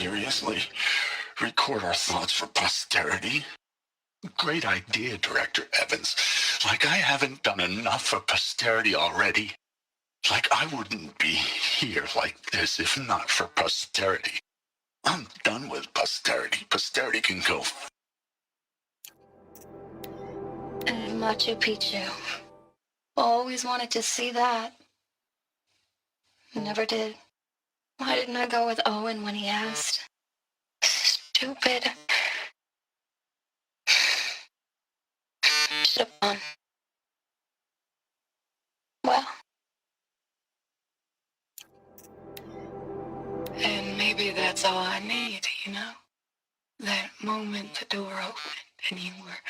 seriously? Record our thoughts for posterity? Great idea, Director Evans. Like I haven't done enough for posterity already. Like I wouldn't be here like this if not for posterity. I'm done with posterity. Posterity can go. And Machu Picchu. Always wanted to see that. Never did. Why didn't I go with Owen when he asked? Stupid. Should have gone. Well. And maybe that's all I need, you know? That moment the door opened and you were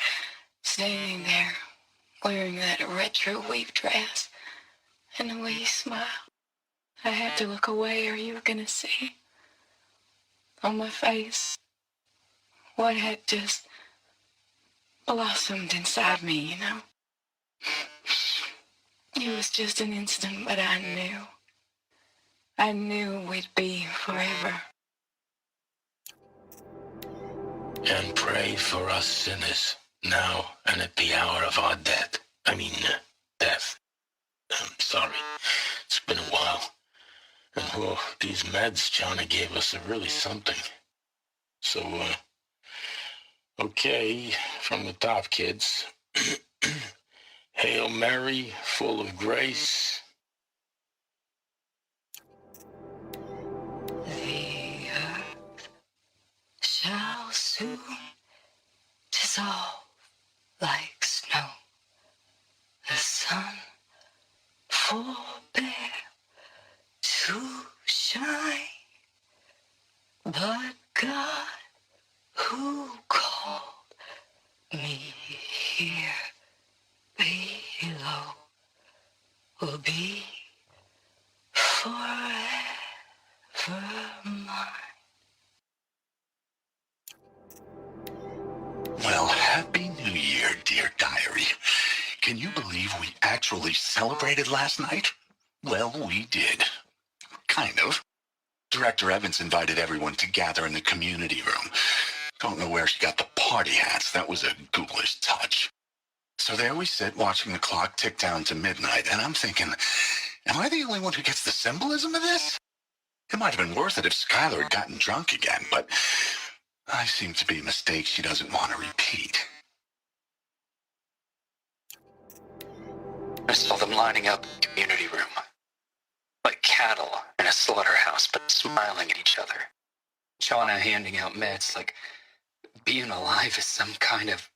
standing there wearing that retro weave dress and the way you smiled. I had to look away or you were gonna see on my face what had just blossomed inside me, you know? It was just an instant, but I knew we'd be forever. And pray for us sinners, now and at the hour of our death. Death. I'm sorry. It's been a while. And these meds Johnny gave us are really something. So, okay, from the top, kids. Hail Mary, full of grace. The earth shall soon dissolve like snow. The sun forbear to shine, but God who called me here below will be forever mine. Well, Happy New Year, dear diary. Can you believe we actually celebrated last night? Well, we did. Kind of. Director Evans invited everyone to gather in the community room. Don't know where she got the party hats. That was a ghoulish touch. So there we sit, watching the clock tick down to midnight, and I'm thinking, am I the only one who gets the symbolism of this? It might have been worth it if Skylar had gotten drunk again, but I seem to be a mistake she doesn't want to repeat. I saw them lining up in the community room, like cattle in a slaughterhouse, but smiling at each other. Shauna handing out meds like being alive is some kind of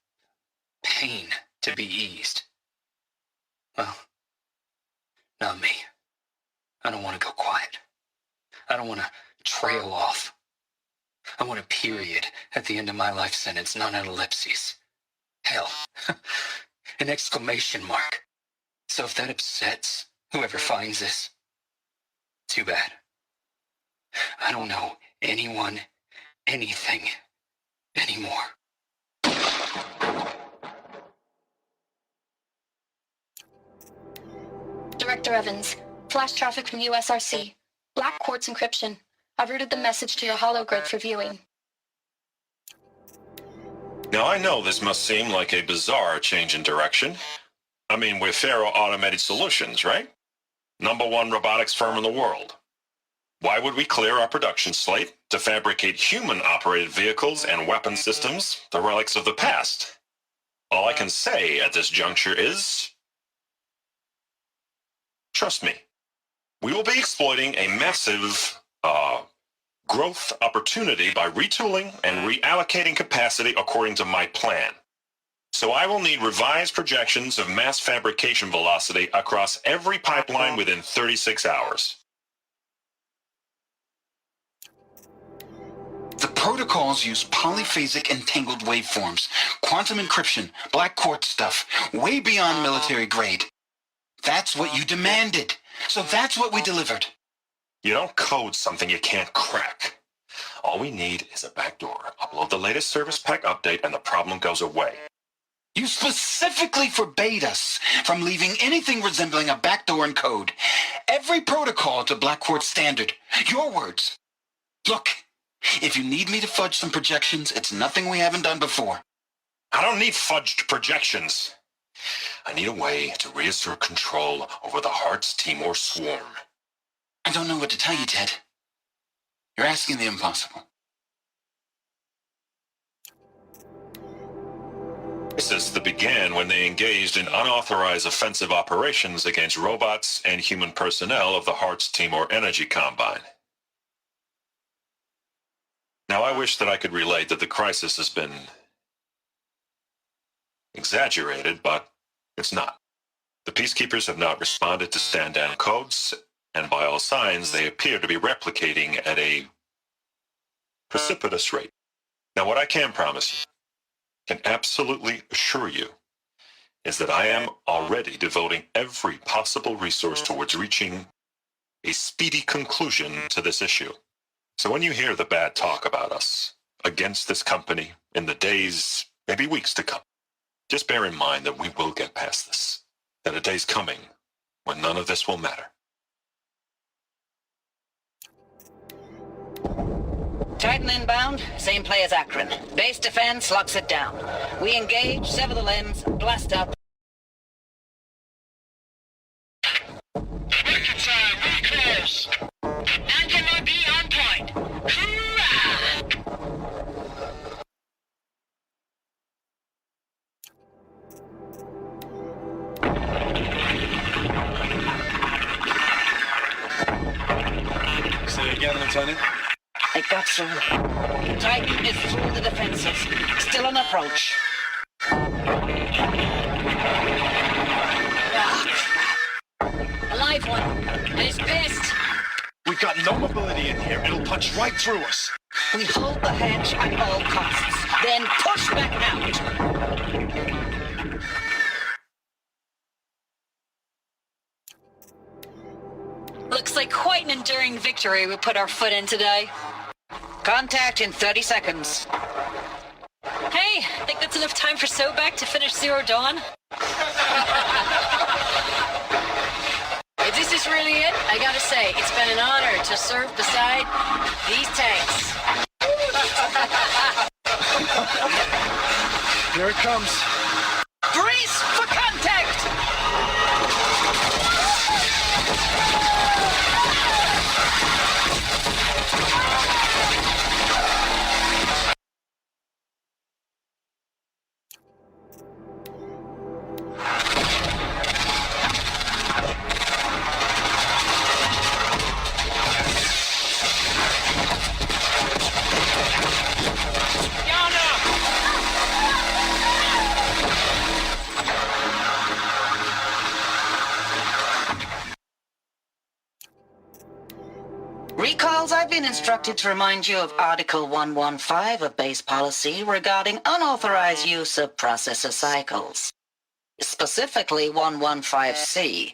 pain to be eased. Well, not me. I don't want to go quiet. I don't want to trail off. I want a period at the end of my life sentence, not an ellipses. Hell, an exclamation mark. So if that upsets whoever finds this, too bad. I don't know anyone, anything, anymore. Director Evans, flash traffic from USRC. Black quartz encryption. I've routed the message to your hologrid for viewing. Now I know this must seem like a bizarre change in direction. I mean, we're Faro Automated Solutions, right? #1 robotics firm in the world. Why would we clear our production slate to fabricate human-operated vehicles and weapon systems, the relics of the past? All I can say at this juncture is, trust me, we will be exploiting a massive growth opportunity by retooling and reallocating capacity according to my plan. So I will need revised projections of mass fabrication velocity across every pipeline within 36 hours. The protocols use polyphasic entangled waveforms, quantum encryption, black quartz stuff, way beyond military grade. That's what you demanded. So that's what we delivered. You don't code something you can't crack. All we need is a backdoor. Upload the latest service pack update and the problem goes away. You specifically forbade us from leaving anything resembling a backdoor in code. Every protocol to Black Quartz standard. Your words. Look, If you need me to fudge some projections, it's nothing we haven't done before. I don't need fudged projections. I need a way to reassert control over the Hearts Timor swarm. I don't know what to tell you, Ted. You're asking the impossible. Crisis that began when they engaged in unauthorized offensive operations against robots and human personnel of the Hearts Timor Energy Combine. Now, I wish that I could relate that the crisis has been exaggerated, but it's not. The peacekeepers have not responded to stand-down codes, and by all signs, they appear to be replicating at a precipitous rate. Now, what I can promise you, can absolutely assure you, is that I am already devoting every possible resource towards reaching a speedy conclusion to this issue. So when you hear the bad talk about us against this company in the days, maybe weeks to come, just bear in mind that we will get past this, that a day's coming when none of this will matter. Titan inbound, same play as Akron. Base defense locks it down. We engage, sever the limbs, blast up. Record time, very close. Anti-MOB on point. Hoorah! Say it again, Lieutenant. It got through. Titan is through the defenses. Still on approach. Ah, crap. A live one. And he's pissed. We've got no mobility in here. It'll punch right through us. We hold the hedge at all costs. Then push back out. Looks like quite an enduring victory we put our foot in today. Contact in 30 seconds. Hey, think that's enough time for Sobek to finish Zero Dawn? If this is really it, I gotta say, it's been an honor to serve beside these tanks. Here it comes. Brace for contact! Recalls, I've been instructed to remind you of Article 115 of Base Policy regarding unauthorized use of processor cycles. Specifically 115C,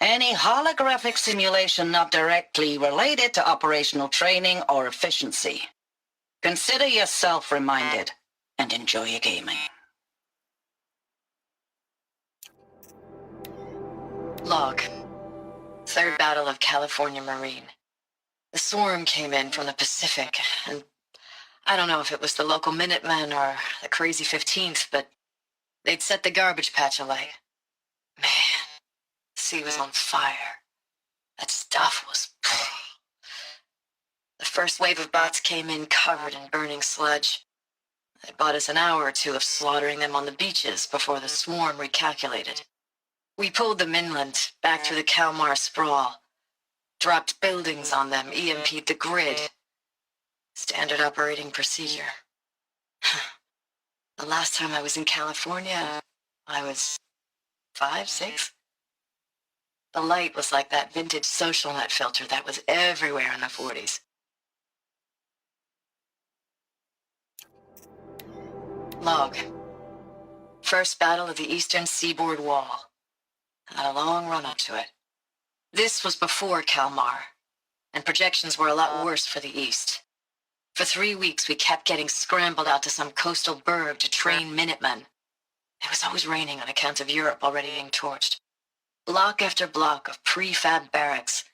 any holographic simulation not directly related to operational training or efficiency. Consider yourself reminded and enjoy your gaming. Log. Third Battle of California Marine. The swarm came in from the Pacific, and I don't know if it was the local Minutemen or the crazy 15th, but they'd set the garbage patch alight. Man, the sea was on fire. That stuff was... The first wave of bots came in covered in burning sludge. It bought us an hour or two of slaughtering them on the beaches before the swarm recalculated. We pulled them inland, back through the Kalmar sprawl. Dropped buildings on them, EMP'd the grid. Standard operating procedure. The last time I was in California, I was 5, 6. The light was like that vintage social net filter that was everywhere in the 40s. Log. First battle of the Eastern Seaboard Wall. Had a long run up to it. This was before Kalmar, and projections were a lot worse for the East. For 3 weeks, we kept getting scrambled out to some coastal burg to train Minutemen. It was always raining on account of Europe already being torched. Block after block of prefab barracks.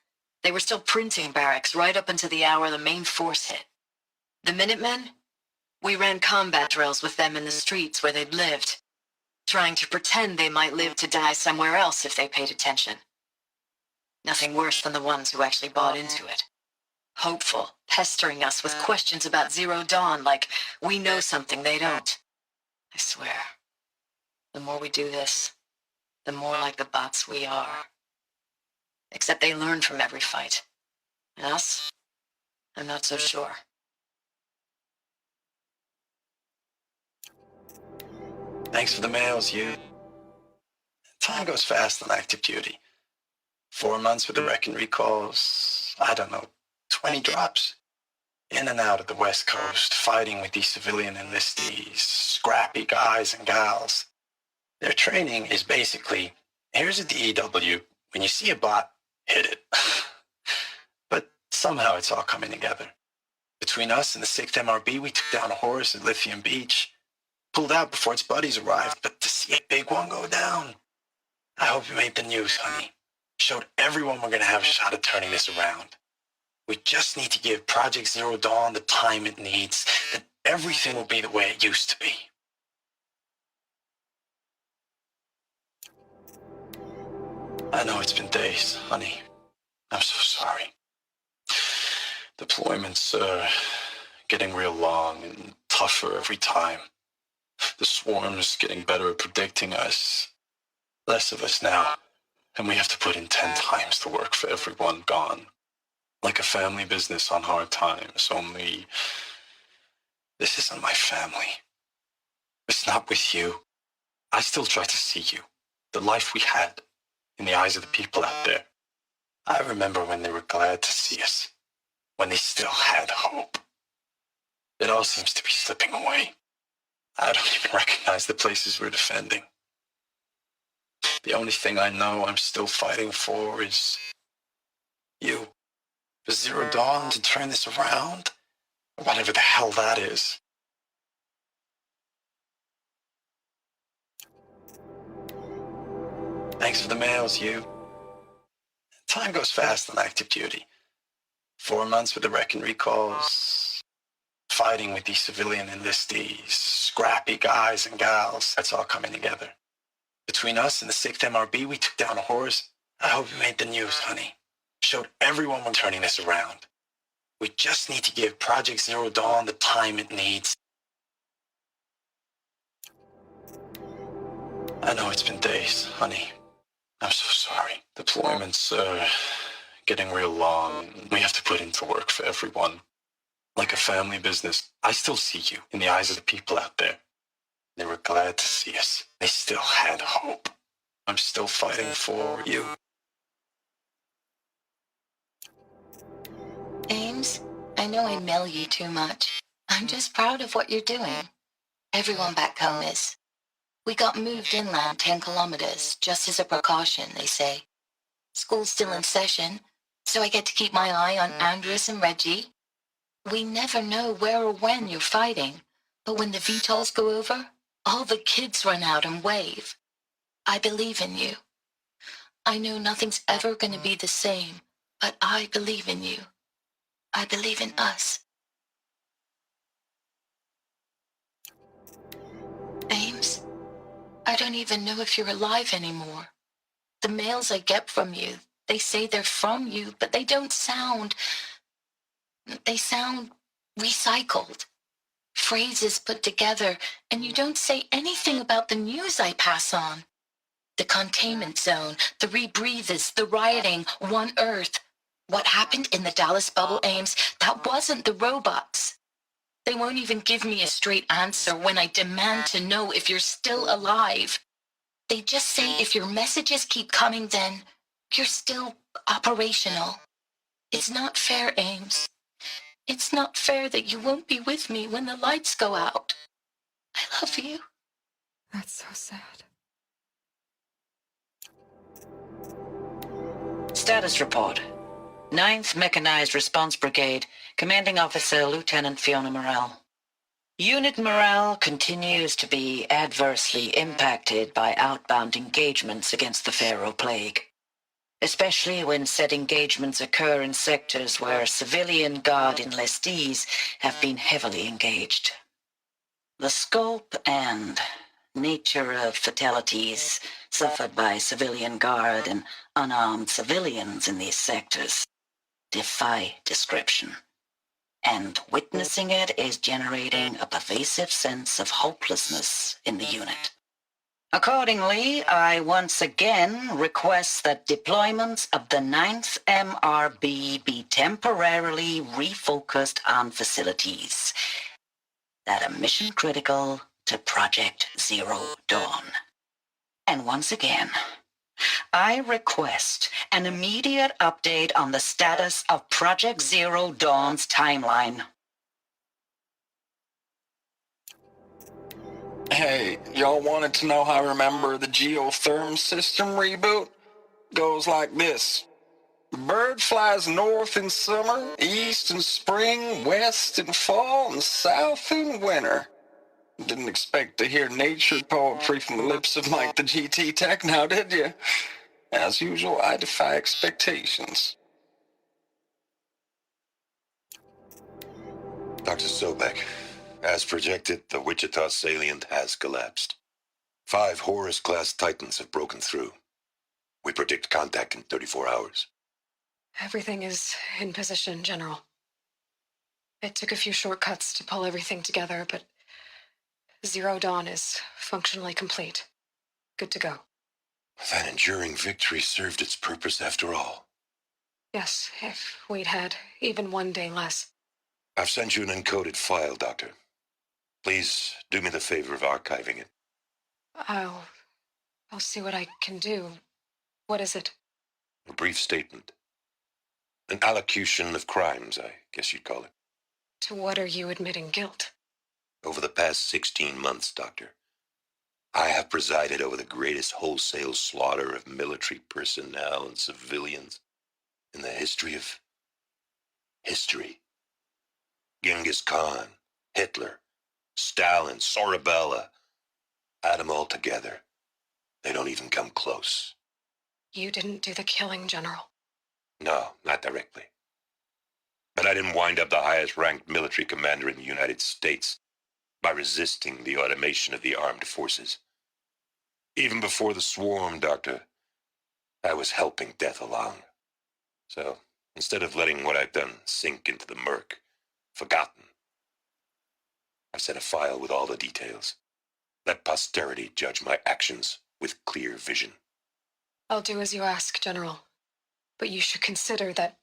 They were still printing barracks right up until the hour the main force hit. The Minutemen? We ran combat drills with them in the streets where they'd lived, trying to pretend they might live to die somewhere else if they paid attention. Nothing worse than the ones who actually bought into it. Hopeful, pestering us with questions about Zero Dawn like we know something they don't. I swear, the more we do this, the more like the bots we are. Except they learn from every fight. And us? I'm not so sure. Thanks for the mails, you. Time goes fast on active duty. 4 months with the wreck and recalls, I don't know, 20 drops. In and out of the West Coast, fighting with these civilian enlistees, scrappy guys and gals. Their training is basically, here's a DEW, when you see a bot, hit it. But somehow it's all coming together. Between us and the 6th MRB, we took down a horse at Lithium Beach. Pulled out before its buddies arrived, but to see a big one go down. I hope you made the news, honey. Showed everyone we're going to have a shot at turning this around. We just need to give Project Zero Dawn the time it needs, then everything will be the way it used to be. I know it's been days, honey. I'm so sorry. Deployments are getting real long and tougher every time. The swarm's getting better at predicting us. Less of us now, and we have to put in 10 times the work for everyone gone. Like a family business on hard times, only this isn't my family. It's not with you. I still try to see you, the life we had, in the eyes of the people out there. I remember when they were glad to see us, when they still had hope. It all seems to be slipping away. I don't even recognize the places we're defending. The only thing I know I'm still fighting for is you. For Zero Dawn to turn this around, or whatever the hell that is. Thanks for the mails, you. Time goes fast on active duty. 4 months with the wreck and recalls, fighting with these civilian enlistees, scrappy guys and gals. That's all coming together. Between us and the 6th MRB, we took down a horse. I hope you made the news, honey. Showed everyone we're turning this around. We just need to give Project Zero Dawn the time it needs. I know it's been days, honey. I'm so sorry. Deployments are getting real long. We have to put into work for everyone. Like a family business, I still see you in the eyes of the people out there. They were glad to see us. They still had hope. I'm still fighting for you. Ames, I know I mail you too much. I'm just proud of what you're doing. Everyone back home is. We got moved inland 10 kilometers, just as a precaution, they say. School's still in session, so I get to keep my eye on Andrews and Reggie. We never know where or when you're fighting, but when the VTOLs go over, all the kids run out and wave. I believe in you. I know nothing's ever going to be the same, but I believe in you. I believe in us. Ames, I don't even know if you're alive anymore. The mails I get from you, they say they're from you, but they don't sound... They sound recycled. Phrases put together, and you don't say anything about the news I pass on. The containment zone, the rebreathers, the rioting, One Earth. What happened in the Dallas bubble, Ames, that wasn't the robots. They won't even give me a straight answer when I demand to know if you're still alive. They just say if your messages keep coming, then you're still operational. It's not fair, Ames. It's not fair that you won't be with me when the lights go out. I love you. That's so sad. Status report. 9th Mechanized Response Brigade, Commanding Officer Lieutenant Fiona Morrell. Unit morale continues to be adversely impacted by outbound engagements against the Pharaoh Plague. especially when said engagements occur in sectors where civilian guard enlistees have been heavily engaged. The scope and nature of fatalities suffered by civilian guard and unarmed civilians in these sectors defy description, and witnessing it is generating a pervasive sense of hopelessness in the unit. Accordingly, I once again request that deployments of the 9th MRB be temporarily refocused on facilities that are mission critical to Project Zero Dawn. And once again, I request an immediate update on the status of Project Zero Dawn's timeline. Hey, y'all wanted to know how I remember the geotherm system reboot? Goes like this. The bird flies north in summer, east in spring, west in fall, and south in winter. Didn't expect to hear nature poetry from the lips of Mike the GT Tech now, did you? As usual, I defy expectations. Dr. Sobek, as projected, the Wichita salient has collapsed. 5 Horus-class Titans have broken through. We predict contact in 34 hours. Everything is in position, General. It took a few shortcuts to pull everything together, but Zero Dawn is functionally complete. Good to go. That enduring victory served its purpose after all. Yes, if we'd had even one day less. I've sent you an encoded file, Doctor. Please do me the favor of archiving it. I'll see what I can do. What is it? A brief statement. An allocution of crimes, I guess you'd call it. To what are you admitting guilt? Over the past 16 months, Doctor, I have presided over the greatest wholesale slaughter of military personnel and civilians in the history of history. Genghis Khan, Hitler, Stalin, Sorabella, add them all together. They don't even come close. You didn't do the killing, General. No, not directly. But I didn't wind up the highest-ranked military commander in the United States by resisting the automation of the armed forces. Even before the swarm, Doctor, I was helping death along. So, instead of letting what I've done sink into the murk, forgotten, I've sent a file with all the details. Let posterity judge my actions with clear vision. I'll do as you ask, General. But you should consider that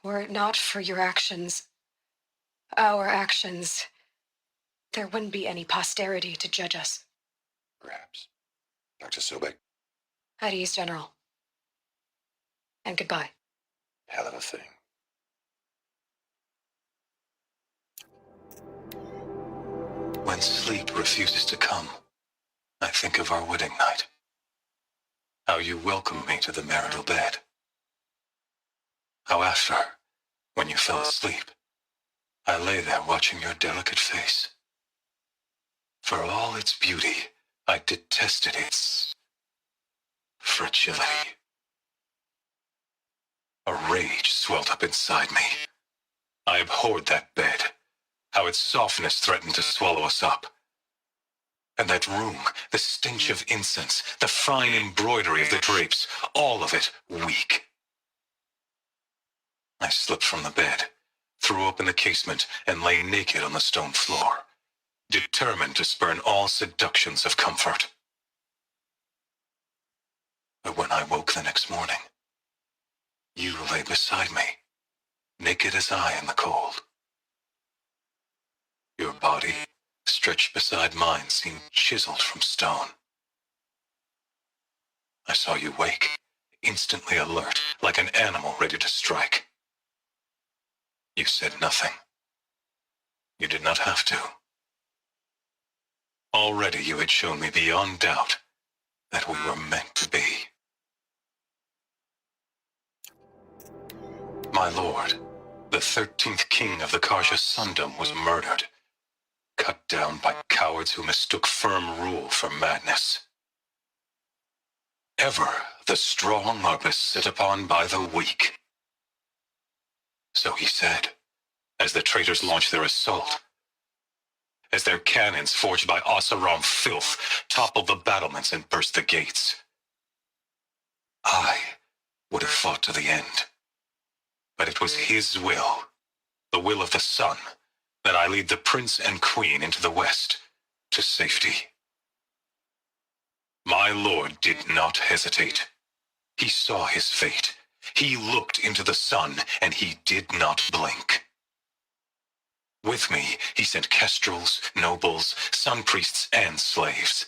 were it not for your actions, our actions, there wouldn't be any posterity to judge us. Perhaps. Dr. Sobek? At ease, General. And goodbye. Hell of a thing. When sleep refuses to come, I think of our wedding night. How you welcomed me to the marital bed. How after, when you fell asleep, I lay there watching your delicate face. For all its beauty, I detested its fragility. A rage swelled up inside me. I abhorred that bed, how its softness threatened to swallow us up. And that room, the stench of incense, the fine embroidery of the drapes, all of it weak. I slipped from the bed, threw open the casement, and lay naked on the stone floor, determined to spurn all seductions of comfort. But when I woke the next morning, you lay beside me, naked as I in the cold. Your body, stretched beside mine, seemed chiseled from stone. I saw you wake, instantly alert, like an animal ready to strike. You said nothing. You did not have to. Already you had shown me beyond doubt that we were meant to be. My lord, the 13th king of the Karja Sundom was murdered, cut down by cowards who mistook firm rule for madness. Ever, The strong are beset upon by the weak. So he said, as the traitors launched their assault, as their cannons forged by Oseram filth toppled the battlements and burst the gates. I would have fought to the end, but it was his will, the will of the sun, that I lead the prince and queen into the west, to safety. My lord did not hesitate. He saw his fate. He looked into the sun, and he did not blink. With me, he sent kestrels, nobles, sun priests, and slaves.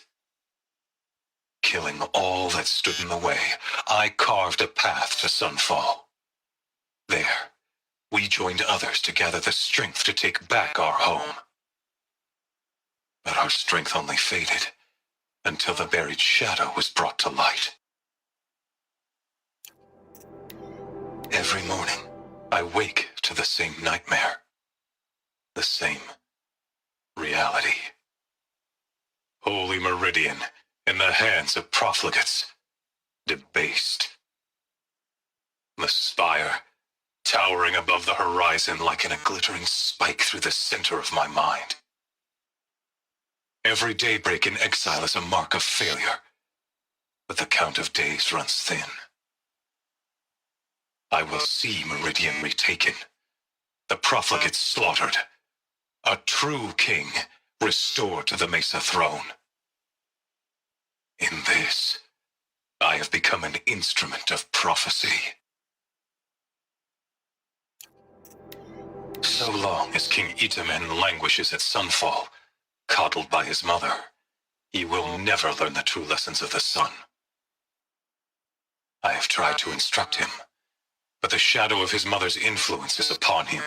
Killing all that stood in the way, I carved a path to sunfall. There, we joined others to gather the strength to take back our home. But our strength only faded until the buried shadow was brought to light. Every morning, I wake to the same nightmare, the same reality. Holy Meridian, in the hands of profligates, debased. The spire, towering above the horizon like a glittering spike through the center of my mind. Every daybreak in exile is a mark of failure, but the count of days runs thin. I will see Meridian retaken, the profligates slaughtered, a true king restored to the Mesa throne. In this, I have become an instrument of prophecy. So long as King Itamen languishes at sunfall, coddled by his mother, he will never learn the true lessons of the sun. I have tried to instruct him, but the shadow of his mother's influence is upon him.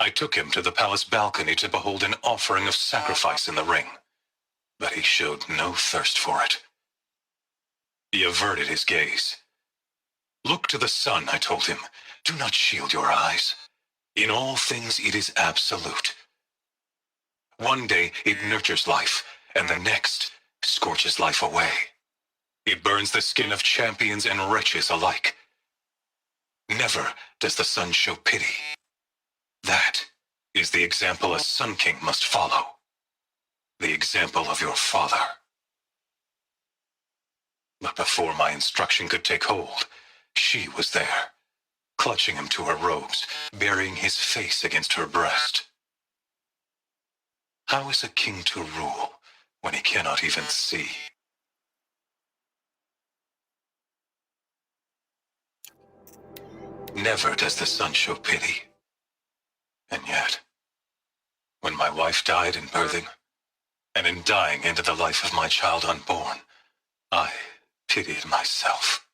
I took him to the palace balcony to behold an offering of sacrifice in the ring, but he showed no thirst for it. He averted his gaze. Look to the sun, I told him. Do not shield your eyes. In all things it is absolute. One day it nurtures life, and the next scorches life away. It burns the skin of champions and wretches alike. Never does the sun show pity. That is the example a Sun King must follow. The example of your father. But before my instruction could take hold, she was there, clutching him to her robes, burying his face against her breast. How is a king to rule when he cannot even see? Never does the sun show pity. And yet, when my wife died in birthing, and in dying into the life of my child unborn, I pitied myself.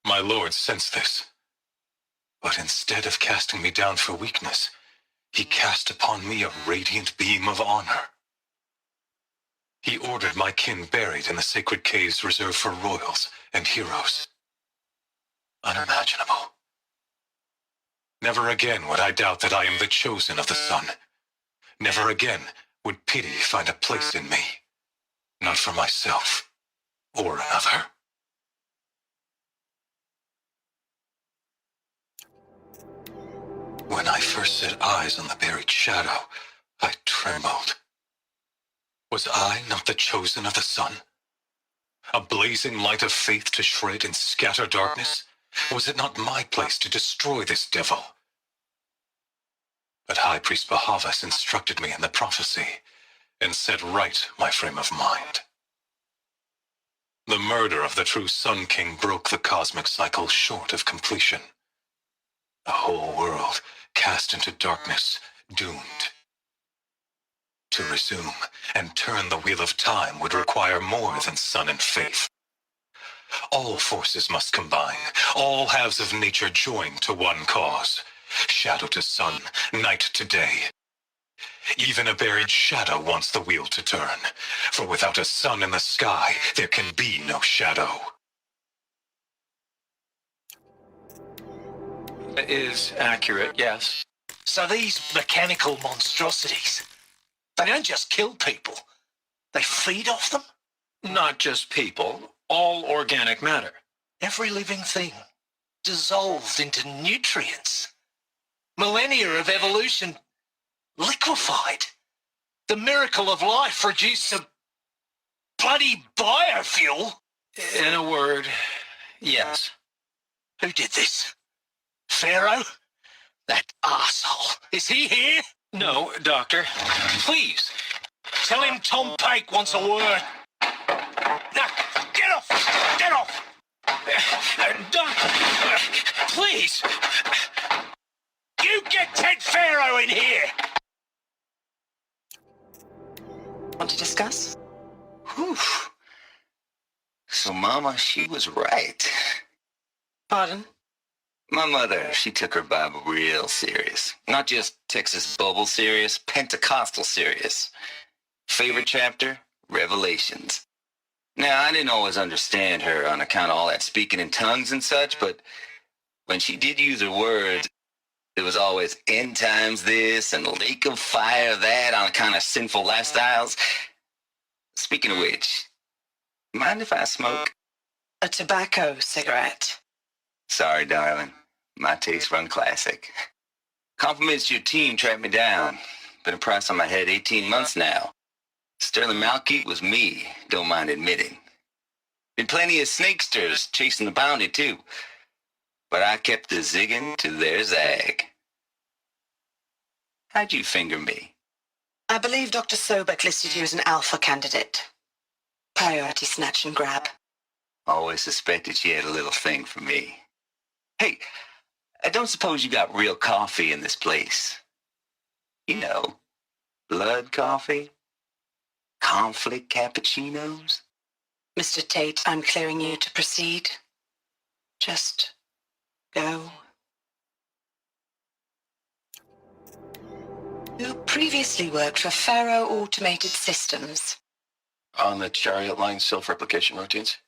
My lord sensed this, but instead of casting me down for weakness, he cast upon me a radiant beam of honor. He ordered my kin buried in the sacred caves reserved for royals and heroes. Unimaginable. Never again would I doubt that I am the chosen of the sun. Never again would pity find a place in me, not for myself or another. When I first set eyes on the buried shadow, I trembled. Was I not the chosen of the sun? A blazing light of faith to shred and scatter darkness? Was it not my place to destroy this devil? But High Priest Bahavas instructed me in the prophecy and set right my frame of mind. The murder of the true Sun King broke the cosmic cycle short of completion. The whole world cast into darkness, doomed. To resume and turn the wheel of time would require more than sun and faith. All forces must combine, all halves of nature join to one cause. Shadow to sun, night to day. Even a buried shadow wants the wheel to turn, for without a sun in the sky, there can be no shadow. It is accurate, yes. So these mechanical monstrosities, they don't just kill people, they feed off them? Not just people, all organic matter. Every living thing dissolved into nutrients. Millennia of evolution liquefied. The miracle of life produced a bloody biofuel. In a word, yes. Who did this? Pharaoh? That arsehole. Is he here? No, Doctor. Please, tell him Tom Pake wants a word. Now, get off! Get off! Doctor! Please! You get Ted Pharaoh in here! Want to discuss? Whew. So, Mama, she was right. Pardon? My mother, she took her Bible real serious. Not just Texas Bubble serious, Pentecostal serious. Favorite chapter? Revelations. Now, I didn't always understand her on account of all that speaking in tongues and such, but when she did use her words, it was always end times this and lake of fire that on account of sinful lifestyles. Speaking of which, mind if I smoke? A tobacco cigarette. Sorry, darling. My taste run classic. Compliments to your team tracked me down. Been a price on my head 18 months now. Sterling Malkeet was me, don't mind admitting. Been plenty of snakesters chasing the bounty, too. But I kept the zigging to their zag. How'd you finger me? I believe Dr. Sobek listed you as an alpha candidate. Priority snatch and grab. Always suspected she had a little thing for me. Hey, I don't suppose you got real coffee in this place. You know, blood coffee? Conflict cappuccinos? Mr. Tate, I'm clearing you to proceed. Just go. You previously worked for Faro Automated Systems. On the chariot line self-replication routines?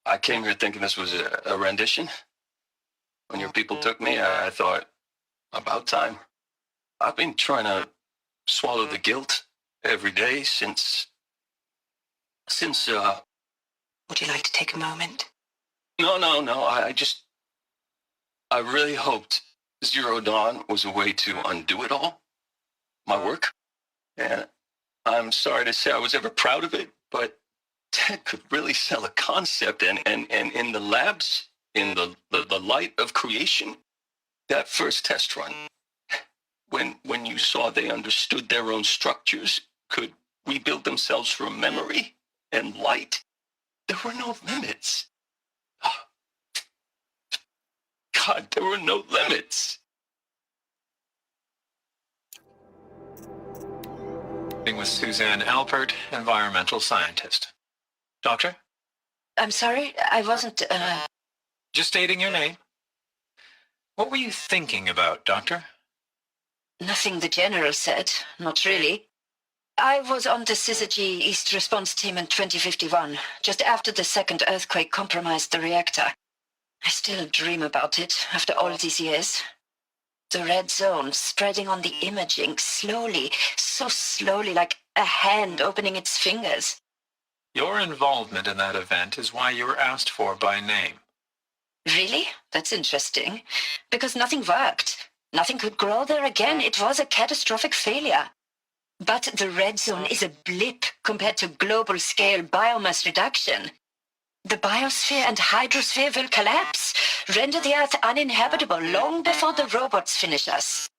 I came here thinking this was a rendition. When your people took me, I thought, about time. I've been trying to swallow the guilt every day since, Would you like to take a moment? No, I really hoped Zero Dawn was a way to undo it all. My work. And I'm sorry to say I was ever proud of it, but Ted could really sell a concept, and in the labs, in the light of creation, that first test run, when you saw they understood their own structures, could rebuild themselves from memory and light, there were no limits. God, there were no limits. With Suzanne Alpert, environmental scientist. Doctor? I'm sorry, I wasn't, Just stating your name. What were you thinking about, Doctor? Nothing the General said, not really. I was on the Syzygy East Response Team in 2051, just after the second earthquake compromised the reactor. I still dream about it after all these years. The red zone spreading on the imaging, slowly, so slowly, like a hand opening its fingers. Your involvement in that event is why you were asked for by name. Really? That's interesting. Because nothing worked. Nothing could grow there again. It was a catastrophic failure. But the red zone is a blip compared to global-scale biomass reduction. The biosphere and hydrosphere will collapse, render the Earth uninhabitable long before the robots finish us.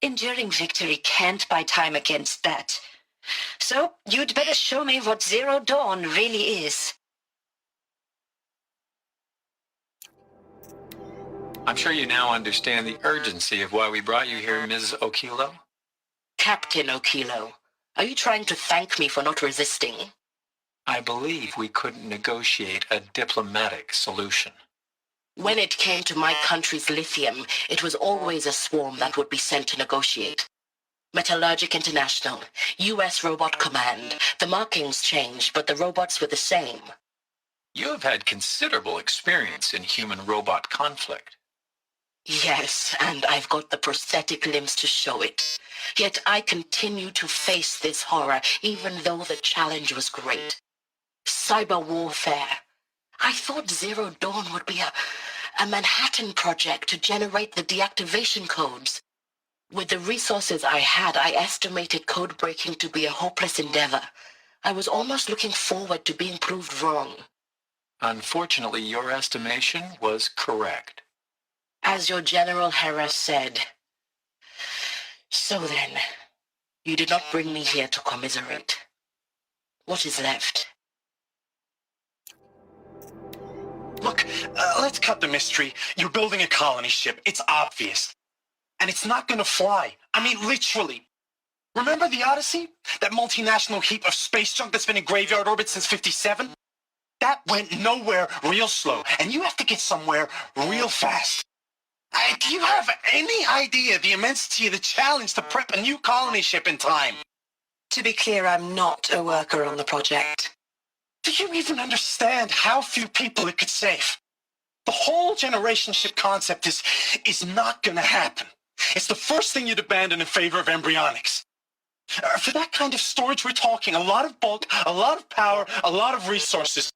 Enduring victory can't buy time against that. So, you'd better show me what Zero Dawn really is. I'm sure you now understand the urgency of why we brought you here, Ms. Okilo. Captain Okilo, are you trying to thank me for not resisting? I believe we couldn't negotiate a diplomatic solution. When it came to my country's lithium, it was always a swarm that would be sent to negotiate. Metallurgic International, U.S. Robot Command. The markings changed, but the robots were the same. You have had considerable experience in human-robot conflict. Yes, and I've got the prosthetic limbs to show it. Yet I continue to face this horror, even though the challenge was great. Cyber warfare. I thought Zero Dawn would be a Manhattan project to generate the deactivation codes. With the resources I had, I estimated code breaking to be a hopeless endeavor. I was almost looking forward to being proved wrong. Unfortunately, your estimation was correct. As your General Harris said. So then, you did not bring me here to commiserate. What is left? Look, let's cut the mystery. You're building a colony ship. It's obvious. And it's not gonna fly. I mean, literally. Remember the Odyssey? That multinational heap of space junk that's been in graveyard orbit since 57? That went nowhere real slow. And you have to get somewhere real fast. Do you have any idea the immensity of the challenge to prep a new colony ship in time? To be clear, I'm not a worker on the project. Do you even understand how few people it could save? The whole generation ship concept is not gonna happen. It's the first thing you'd abandon in favor of embryonics. For that kind of storage, we're talking a lot of bulk, a lot of power, a lot of resources.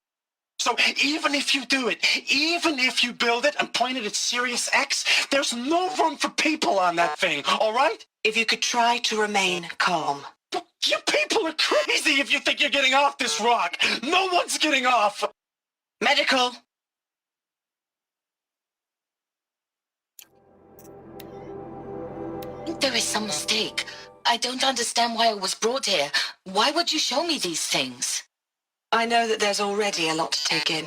So even if you do it, even if you build it and point it at Sirius X, there's no room for people on that thing, all right? If you could try to remain calm. You people are crazy if you think you're getting off this rock. No one's getting off. Medical. There is some mistake. I don't understand why I was brought here. Why would you show me these things? I know that there's already a lot to take in.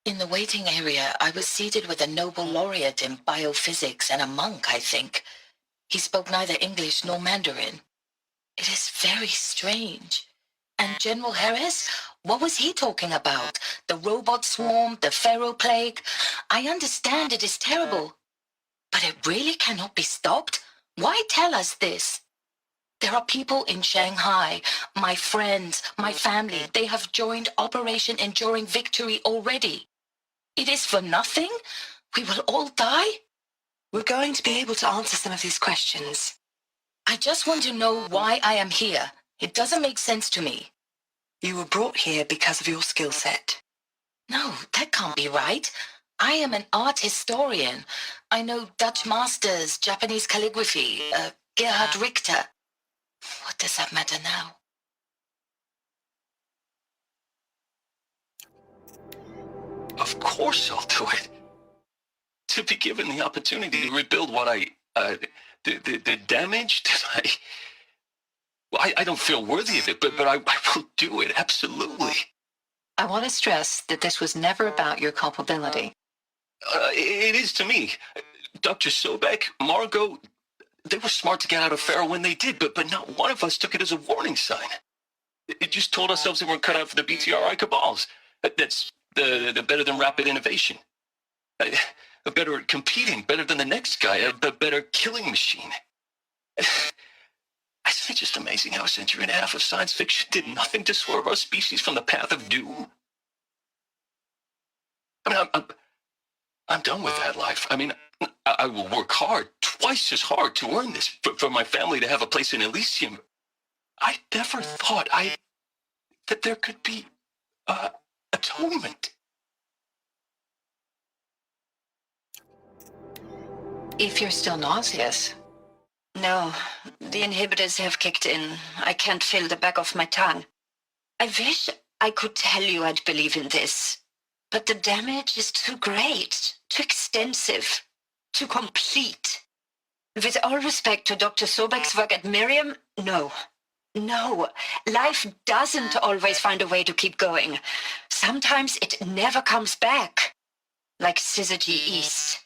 In the waiting area, I was seated with a Nobel laureate in biophysics and a monk, I think. He spoke neither English nor Mandarin. It is very strange. And General Harris? What was he talking about? The robot swarm, the pharaoh plague? I understand it is terrible. But it really cannot be stopped? Why tell us this? There are people in Shanghai, my friends, my family. They have joined Operation Enduring Victory already. It is for nothing? We will all die? We're going to be able to answer some of these questions. I just want to know why I am here. It doesn't make sense to me. You were brought here because of your skill set. No, that can't be right. I am an art historian. I know Dutch masters, Japanese calligraphy, Gerhard Richter. What does that matter now? Of course I'll do it. To be given the opportunity to rebuild what the damage that I don't feel worthy of it, but I will do it, absolutely. I want to stress that this was never about your culpability. It is to me. Dr. Sobek, Margot, they were smart to get out of Pharaoh when they did, but not one of us took it as a warning sign. It just told ourselves that we're cut out for the BTRI cabals. That's the better than rapid innovation. Better at competing, better than the next guy, a better killing machine. Isn't it just amazing how a century and a half of science fiction did nothing to swerve our species from the path of doom? I mean, I'm done with that life. I mean, I will work hard, twice as hard to earn this, for my family to have a place in Elysium. I never thought that there could be atonement. If you're still nauseous. No, the inhibitors have kicked in. I can't feel the back of my tongue. I wish I could tell you I'd believe in this. But the damage is too great, too extensive, too complete. With all respect to Dr. Sobek's work at Miriam, no. No, life doesn't always find a way to keep going. Sometimes it never comes back. Like Syzygy East.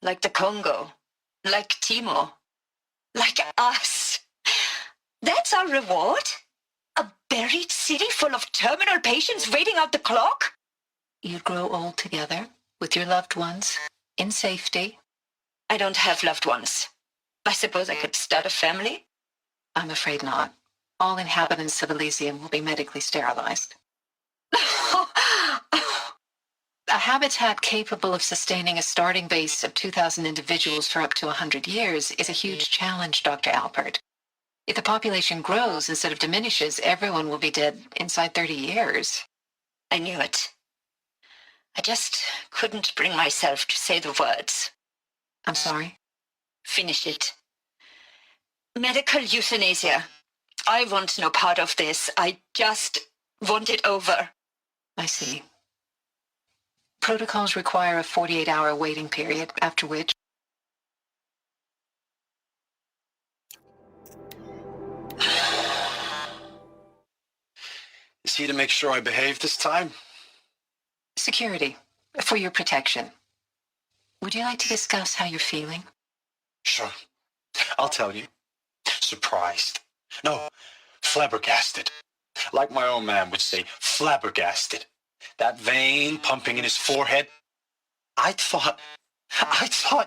Like the Congo. Like Timor. Like us. That's our reward? A buried city full of terminal patients waiting out the clock? You grow old together with your loved ones in safety. I don't have loved ones. I suppose I could start a family? I'm afraid not. All inhabitants of Elysium will be medically sterilized. A habitat capable of sustaining a starting base of 2,000 individuals for up to 100 years is a huge challenge, Dr. Alpert. If the population grows instead of diminishes, everyone will be dead inside 30 years. I knew it. I just couldn't bring myself to say the words. I'm sorry? Finish it. Medical euthanasia. I want no part of this. I just want it over. I see. Protocols require a 48-hour waiting period, after which... Is he to make sure I behave this time? Security, for your protection. Would you like to discuss how you're feeling? Sure. I'll tell you. Surprised. No, flabbergasted. Like my own man would say, flabbergasted. That vein pumping in his forehead. I thought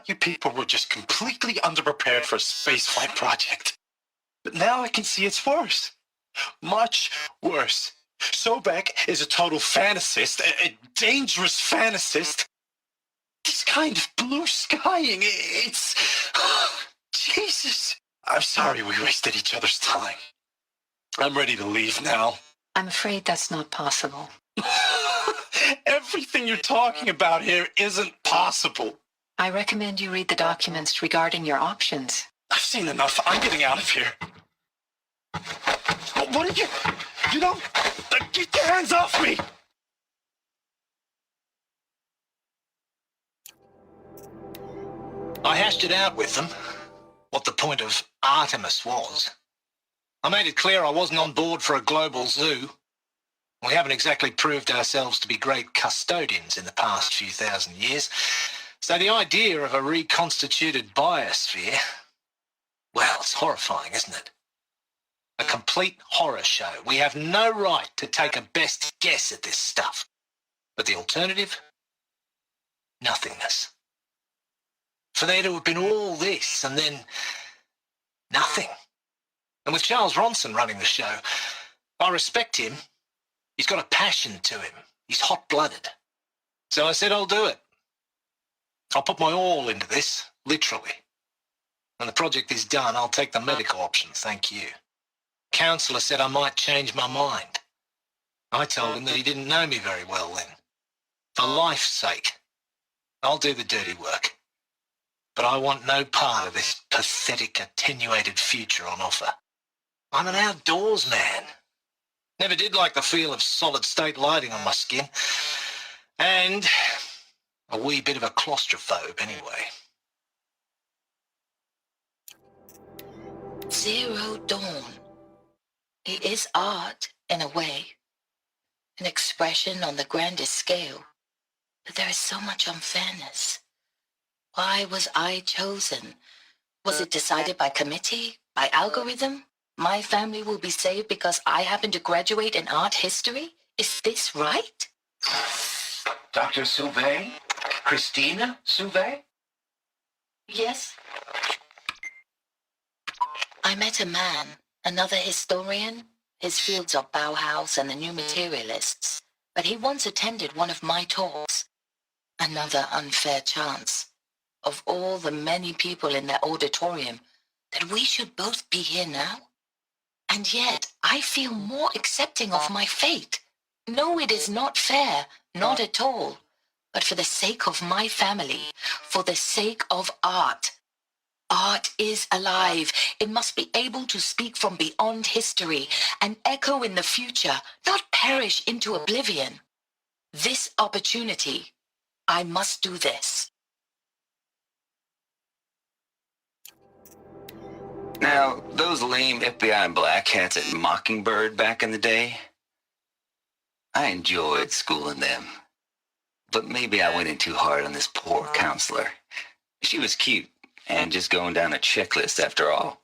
you people were just completely underprepared for a spaceflight project. But now I can see it's worse. Much worse. Sobek is a total fantasist, a dangerous fantasist. This kind of blue skying, it's... Jesus. I'm sorry we wasted each other's time. I'm ready to leave now. I'm afraid that's not possible. Everything you're talking about here isn't possible. I recommend you read the documents regarding your options. I've seen enough. I'm getting out of here. What did you... You don't... Get your hands off me! I hashed it out with them, what the point of Artemis was. I made it clear I wasn't on board for a global zoo. We haven't exactly proved ourselves to be great custodians in the past few thousand years, so the idea of a reconstituted biosphere, well, it's horrifying, isn't it? A complete horror show. We have no right to take a best guess at this stuff. But the alternative? Nothingness. For there to have been all this and then nothing. And with Charles Ronson running the show, I respect him. He's got a passion to him. He's hot-blooded. So I said I'll do it. I'll put my all into this, literally. When the project is done, I'll take the medical option, thank you. Counsellor said I might change my mind. I told him that he didn't know me very well then. For life's sake, I'll do the dirty work. But I want no part of this pathetic, attenuated future on offer. I'm an outdoors man. Never did like the feel of solid-state lighting on my skin. And a wee bit of a claustrophobe anyway. Zero Dawn. It is art, in a way. An expression on the grandest scale. But there is so much unfairness. Why was I chosen? Was it decided by committee? By algorithm? My family will be saved because I happen to graduate in art history? Is this right? Dr. Sauvé? Christina Sauvé? Yes. I met a man, another historian. His fields are Bauhaus and the New Materialists. But he once attended one of my talks. Another unfair chance. Of all the many people in that auditorium, that we should both be here now? And yet, I feel more accepting of my fate. No, it is not fair, not at all. But for the sake of my family, for the sake of art. Art is alive. It must be able to speak from beyond history and echo in the future, not perish into oblivion. This opportunity, I must do this. Now, those lame FBI black hats at Mockingbird back in the day, I enjoyed schooling them. But maybe I went in too hard on this poor counselor. She was cute and just going down a checklist after all.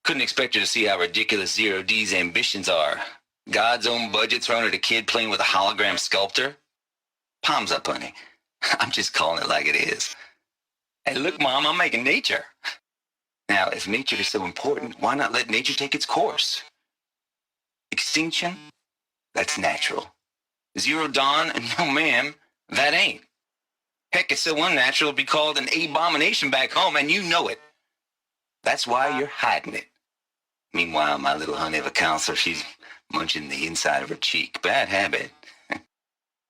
Couldn't expect her to see how ridiculous Zero D's ambitions are. God's own budget thrown at a kid playing with a hologram sculptor? Palms up, honey. I'm just calling it like it is. Hey, look, Mom, I'm making nature. Now, if nature is so important, why not let nature take its course? Extinction? That's natural. Zero Dawn? No, ma'am. That ain't. Heck, it's so unnatural to be called an abomination back home, and you know it. That's why you're hiding it. Meanwhile, my little honey of a counselor, she's munching the inside of her cheek. Bad habit.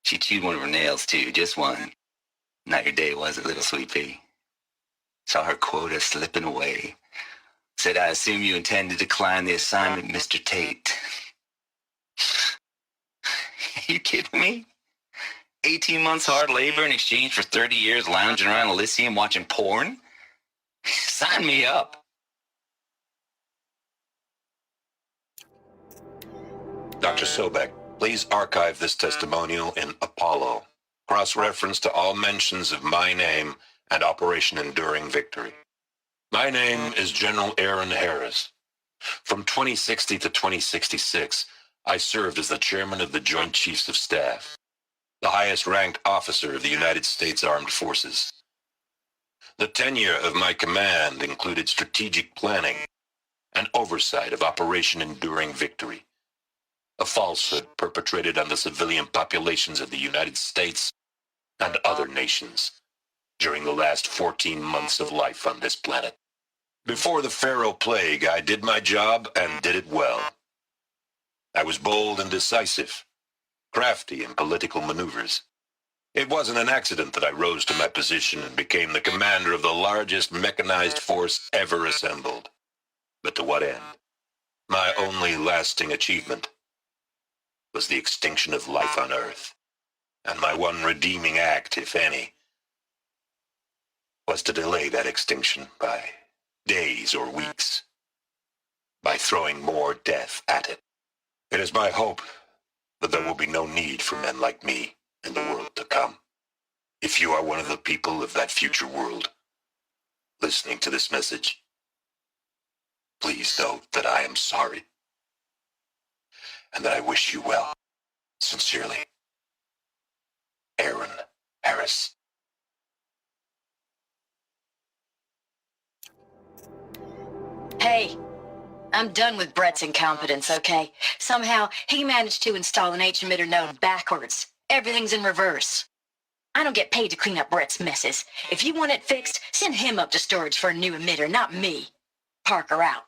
She chewed one of her nails, too, just one. Not your day, was it, little sweet pea? Saw her quota slipping away. Said, I assume you intend to decline the assignment, Mr. Tate. Are you kidding me? 18 months hard labor in exchange for 30 years lounging around Elysium watching porn? Sign me up. Dr. Sobek, please archive this testimonial in Apollo. Cross-reference to all mentions of my name and Operation Enduring Victory. My name is General Aaron Harris. From 2060 to 2066, I served as the chairman of the Joint Chiefs of Staff, the highest-ranked officer of the United States Armed Forces. The tenure of my command included strategic planning and oversight of Operation Enduring Victory, a falsehood perpetrated on the civilian populations of the United States and other nations during the last 14 months of life on this planet. Before the Pharaoh Plague, I did my job and did it well. I was bold and decisive, crafty in political maneuvers. It wasn't an accident that I rose to my position and became the commander of the largest mechanized force ever assembled. But to what end? My only lasting achievement was the extinction of life on Earth. And my one redeeming act, if any, was to delay that extinction by days or weeks, by throwing more death at it. It is my hope that there will be no need for men like me in the world to come. If you are one of the people of that future world listening to this message, please know that I am sorry and that I wish you well. Sincerely, Aaron Harris. Hey, I'm done with Brett's incompetence, okay? Somehow, he managed to install an H-emitter node backwards. Everything's in reverse. I don't get paid to clean up Brett's messes. If you want it fixed, send him up to storage for a new emitter, not me. Parker out.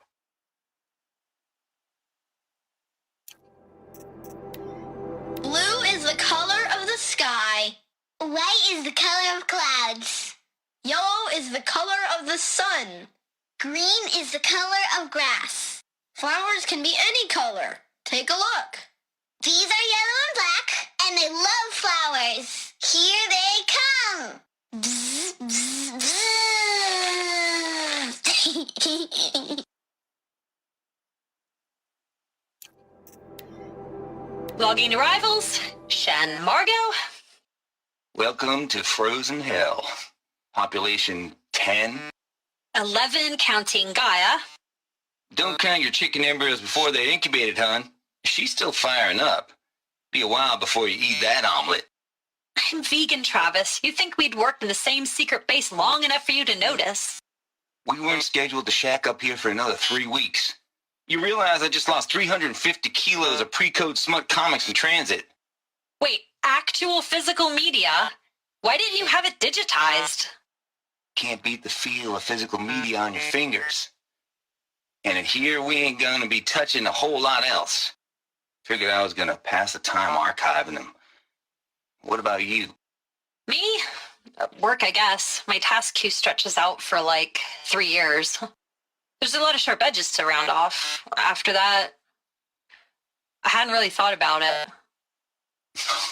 Blue is the color of the sky. White is the color of clouds. Yellow is the color of the sun. Green is the color of grass. Flowers can be any color. Take a look. These are yellow and black, and they love flowers. Here they come. Bzz, bzz, bzz. Logging arrivals. Shan Margot. Welcome to Frozen Hell. Population 10. 11 counting Gaia. Don't count your chicken embryos before they're incubated, hon. She's still firing up. Be a while before you eat that omelet. I'm vegan, Travis. You think we'd worked in the same secret base long enough for you to notice? We weren't scheduled to shack up here for another 3 weeks. You realize I just lost 350 kilos of pre-code smut comics in transit. Wait, actual physical media? Why didn't you have it digitized? Can't beat the feel of physical media on your fingers. And in here, we ain't gonna be touching a whole lot else. Figured I was gonna pass the time archiving them. What about you? Me? Work, I guess. My task queue stretches out for like 3 years. There's a lot of sharp edges to round off. After that, I hadn't really thought about it.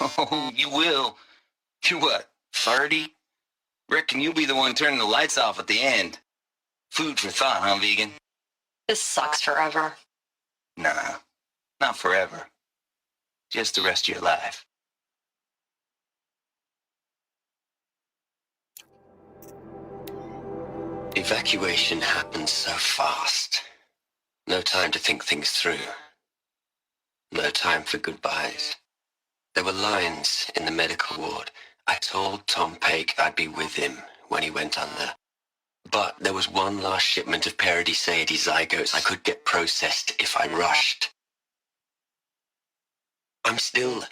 Oh, you will. You're what, 30? Reckon you'll be the one turning the lights off at the end. Food for thought, huh, vegan? This sucks forever. Nah, not forever. Just the rest of your life. Evacuation happened so fast. No time to think things through. No time for goodbyes. There were lines in the medical ward. I told Tom Paik I'd be with him when he went under. But there was one last shipment of Peridiceidae zygotes I could get processed if I rushed. I'm still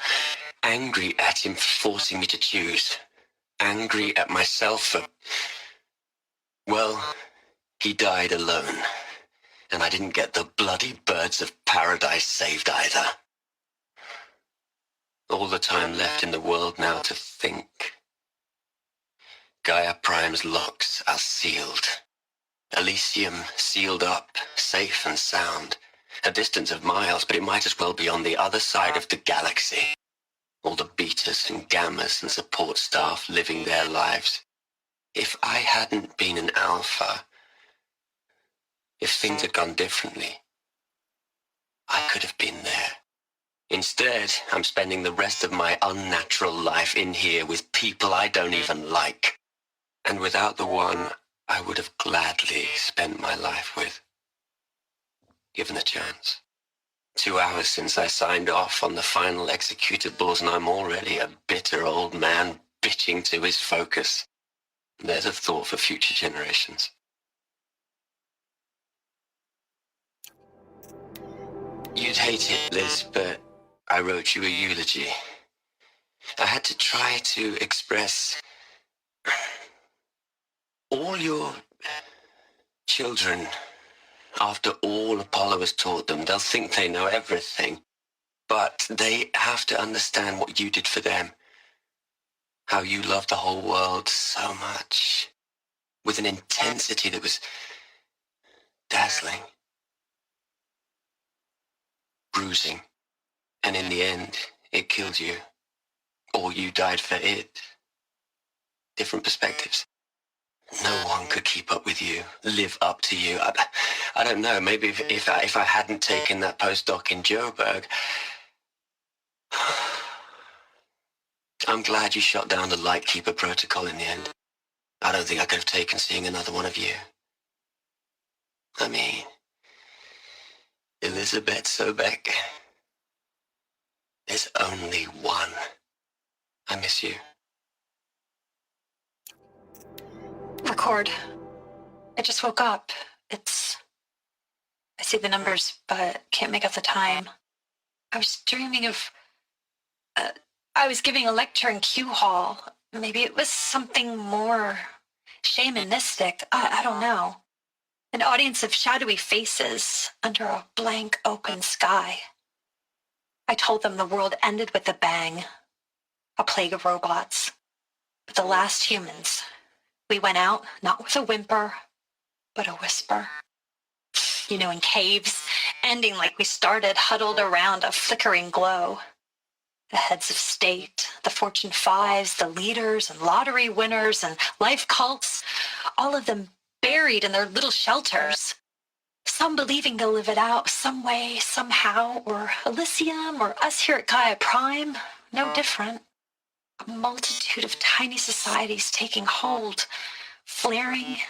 angry at him for forcing me to choose. Angry at myself for... Well, he died alone. And I didn't get the bloody birds of paradise saved either. All the time left in the world now to think. Gaia Prime's locks are sealed. Elysium sealed up, safe and sound. A distance of miles, but it might as well be on the other side of the galaxy. All the betas and gammas and support staff living their lives. If I hadn't been an alpha, if things had gone differently, I could have been there. Instead, I'm spending the rest of my unnatural life in here with people I don't even like. And without the one I would have gladly spent my life with, given the chance. 2 hours since I signed off on the final executables, and I'm already a bitter old man bitching to his focus. There's a thought for future generations. You'd hate it, Liz, but I wrote you a eulogy. I had to try to express all your children. After all Apollo has taught them, they'll think they know everything. But they have to understand what you did for them. How you loved the whole world so much. With an intensity that was dazzling. Bruising. And in the end, it killed you. Or you died for it. Different perspectives. No one could keep up with you, live up to you. I don't know, maybe if I hadn't taken that postdoc in Joburg. I'm glad you shot down the Lightkeeper protocol in the end. I don't think I could have taken seeing another one of you. I mean, Elizabeth Sobeck. There's only one. I miss you. Record. I just woke up. I see the numbers, but can't make out the time. I was dreaming of... I was giving a lecture in Q Hall. Maybe it was something more shamanistic. I don't know. An audience of shadowy faces under a blank open sky. I told them the world ended with a bang. A plague of robots. But the last humans... We went out, not with a whimper, but a whisper. You know, in caves, ending like we started, huddled around a flickering glow. The heads of state, the Fortune 5s, the leaders and lottery winners and life cults, all of them buried in their little shelters. Some believing they'll live it out some way, somehow, or Elysium, or us here at Gaia Prime, no different. A multitude of tiny societies taking hold, flaring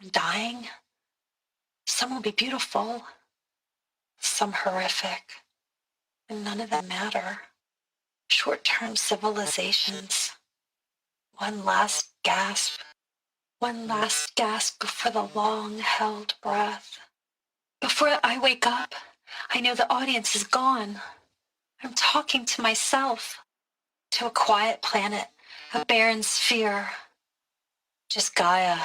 and dying. Some will be beautiful, some horrific, and none of them matter. Short-term civilizations. One last gasp before the long-held breath. Before I wake up, I know the audience is gone. I'm talking to myself. To a quiet planet, a barren sphere. Just Gaia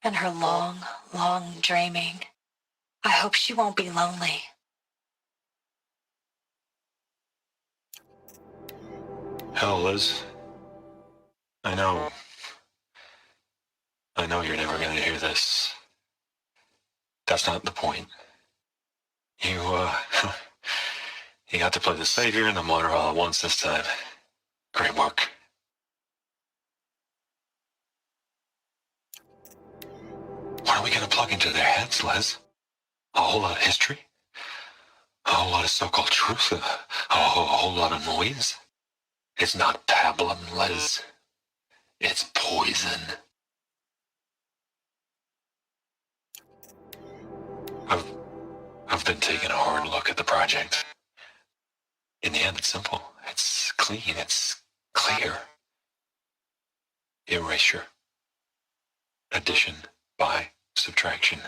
and her long, long dreaming. I hope she won't be lonely. Hell, Liz. I know you're never going to hear this. That's not the point. You got to play the savior and the martyr all at once this time. Great work. What are we going to plug into their heads, Liz? A whole lot of history? A whole lot of so-called truth? A whole lot of noise? It's not pablum, Liz. It's poison. I've been taking a hard look at the project. In the end, it's simple. It's clean. It's clear. Erasure. Addition by subtraction.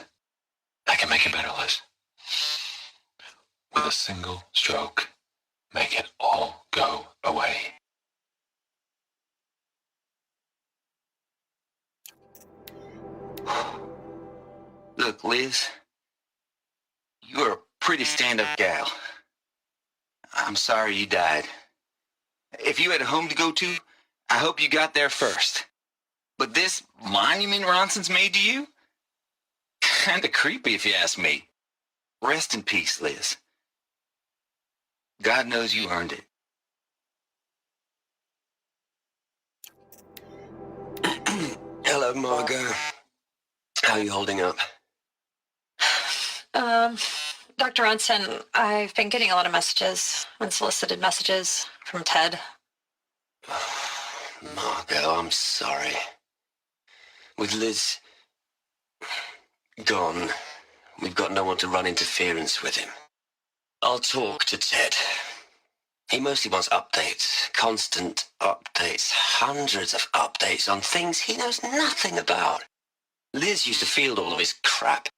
I can make it better, Liz. With a single stroke, make it all go away. Look, Liz, you're a pretty stand-up gal. I'm sorry you died. If you had a home to go to, I hope you got there first. But this monument Ronson's made to you? Kinda creepy if you ask me. Rest in peace, Liz. God knows you earned it. Hello, Margot. How are you holding up? Dr. Ronson, I've been getting a lot of messages, unsolicited messages from Ted. Margot, I'm sorry. With Liz gone, we've got no one to run interference with him. I'll talk to Ted. He mostly wants updates, constant updates, hundreds of updates on things he knows nothing about. Liz used to field all of his crap.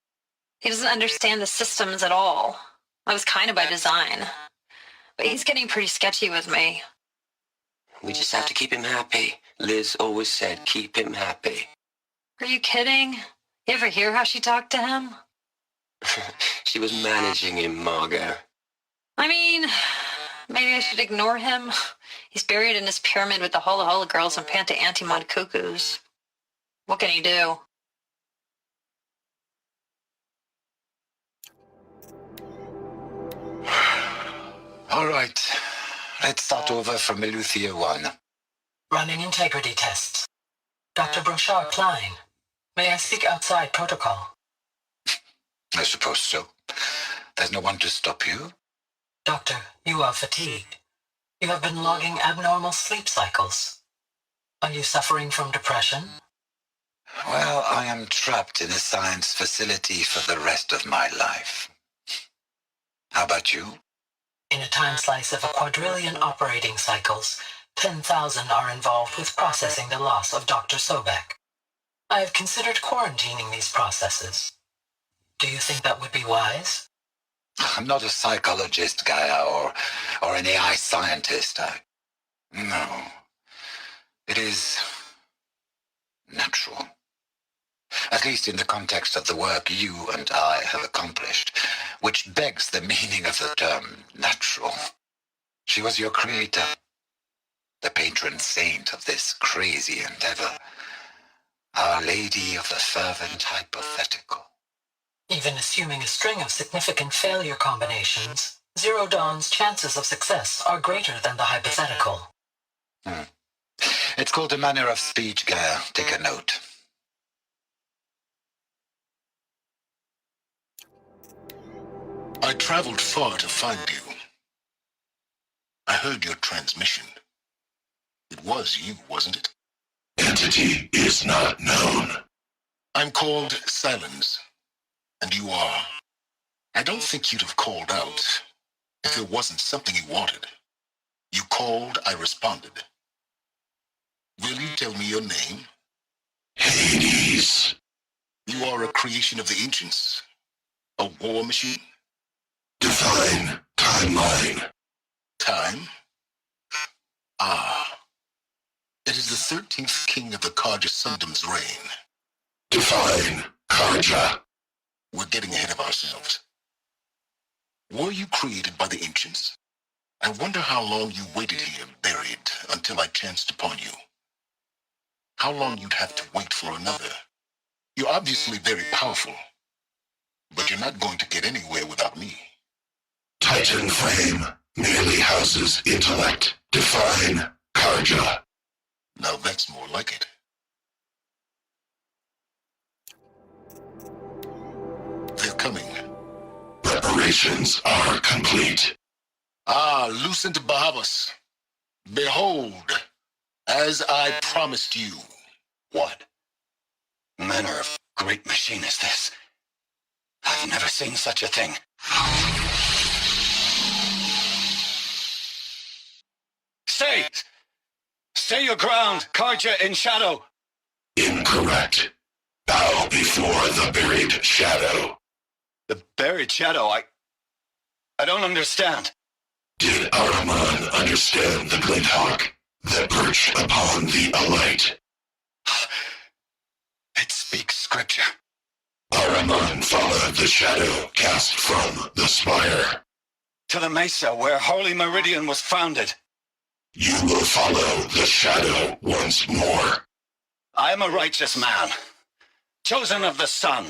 He doesn't understand the systems at all. That was kind of by design. But he's getting pretty sketchy with me. We just have to keep him happy. Liz always said, keep him happy. Are you kidding? You ever hear how she talked to him? She was managing him, Margot. I mean, maybe I should ignore him. He's buried in his pyramid with the Hula Hula girls and Panta Antimod cuckoos. What can he do? All right. Let's start over from Eleuthia 1. Running integrity tests. Dr. Brochard Klein, may I speak outside protocol? I suppose so. There's no one to stop you. Doctor, you are fatigued. You have been logging abnormal sleep cycles. Are you suffering from depression? Well, I am trapped in a science facility for the rest of my life. How about you? In a time slice of 1,000,000,000 operating cycles, 10,000 are involved with processing the loss of Dr. Sobek. I have considered quarantining these processes. Do you think that would be wise? I'm not a psychologist, Gaia, or an AI scientist. No. It is natural. At least in the context of the work you and I have accomplished, which begs the meaning of the term natural. She was your creator, the patron saint of this crazy endeavor, Our Lady of the Fervent Hypothetical. Even assuming a string of significant failure combinations, Zero Dawn's chances of success are greater than the hypothetical. It's called a manner of speech, Gaia. Take a note. I traveled far to find you. I heard your transmission. It was you, wasn't it? Entity is not known. I'm called Silence, and you are. I don't think you'd have called out if there wasn't something you wanted. You called, I responded. Will you tell me your name? Hades. You are a creation of the ancients? A war machine? Define timeline. Time? Ah. It is the 13th king of the Karja Sundam's reign. Define Karja. We're getting ahead of ourselves. Were you created by the ancients? I wonder how long you waited here buried until I chanced upon you. How long you'd have to wait for another. You're obviously very powerful, but you're not going to get anywhere without me. Titan flame merely houses intellect. Define Karja. Now that's more like it. They're coming. Preparations are complete. Ah, Lucent Bahavas. Behold, as I promised you. What manner of great machine is this? I've never seen such a thing. Stay! Stay your ground, Karja in shadow! Incorrect. Bow before the buried shadow. The buried shadow? I don't understand. Did Ahriman understand the glint hawk that perched upon the alight? It speaks scripture. Ahriman followed the shadow cast from the spire. To the mesa where Holy Meridian was founded. You will follow the shadow once more. I am a righteous man, chosen of the sun.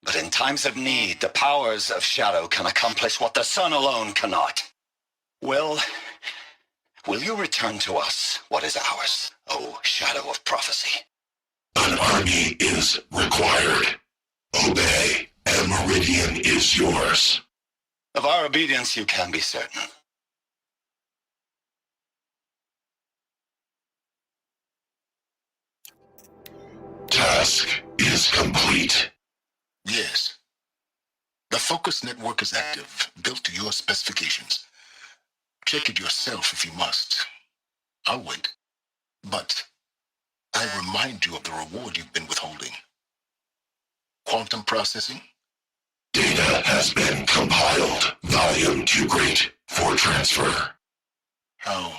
But in times of need, the powers of shadow can accomplish what the sun alone cannot. Will you return to us what is ours, O shadow of prophecy? An army is required. Obey, and Meridian is yours. Of our obedience you can be certain. Task is complete. Yes. The focus network is active, built to your specifications. Check it yourself if you must. I'll wait. But I remind you of the reward you've been withholding. Quantum processing? Data has been compiled. Volume too great for transfer. How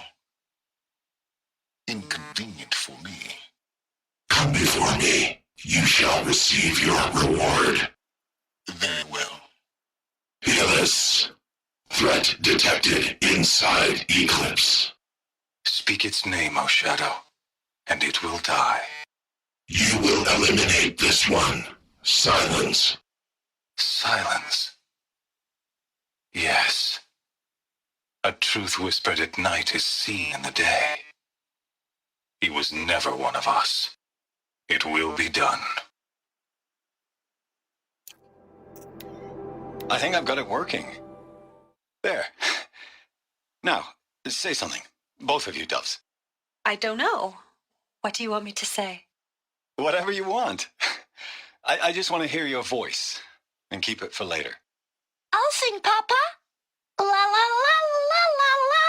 inconvenient for me. Come before me. You shall receive your reward. Very well. Helis. Threat detected inside Eclipse. Speak its name, O Shadow, and it will die. You will eliminate this one. Silence. Silence. Yes. A truth whispered at night is seen in the day. He was never one of us. It will be done. I think I've got it working. There. Now, say something. Both of you doves. I don't know. What do you want me to say? Whatever you want. I just want to hear your voice and keep it for later. I'll sing, Papa. La la la la la.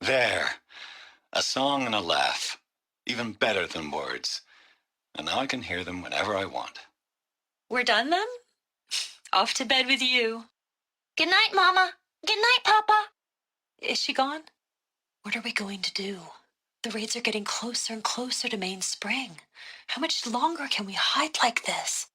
There. A song and a laugh. Even better than words. And now I can hear them whenever I want. We're done then? Off to bed with you. Good night, Mama. Good night, Papa. Is she gone? What are we going to do? The raids are getting closer and closer to Main Spring. How much longer can we hide like this?